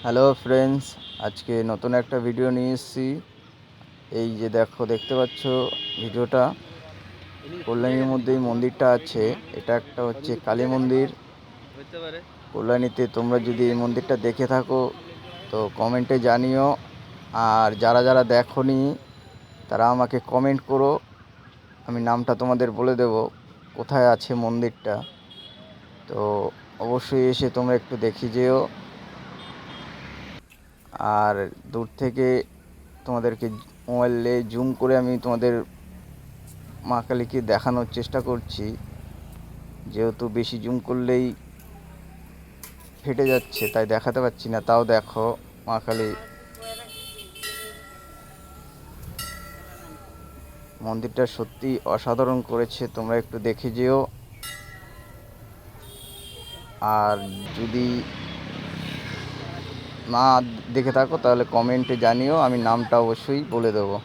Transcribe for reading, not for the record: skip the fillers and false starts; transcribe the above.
Hello friends, আজকে নতুন একটা ভিডিও নিয়ে এসেছি। এই যে দেখতে পাচ্ছ ভিডিওটা, কল্যাণীর মধ্যেই মন্দিরটা আছে। এটা একটা হচ্ছে কালী মন্দির কল্যাণীতে। তোমরা যদি এই মন্দিরটা দেখে থাকো তো কমেন্টে জানিও, আর যারা যারা দেখোনি তারা আমাকে কমেন্ট করো, আমি নামটা তোমাদের বলে দেব কোথায় আছে মন্দিরটা। তো অবশ্যই এসে তোমরা একটু দেখে যেও। আর দূর থেকে তোমাদেরকে মোবাইলে জুম করে আমি তোমাদের মা কালীকে দেখানোর চেষ্টা করছি, যেহেতু বেশি জুম করলেই ফেটে যাচ্ছে তাই দেখাতে পাচ্ছি না। তাও দেখো, মা কালী মন্দিরটা সত্যি অসাধারণ করেছে, তোমরা একটু দেখে যেও। আর যদি না দেখে থাকো তাহলে কমেন্টে জানিও, আমি নামটা অবশ্যই বলে দেবো।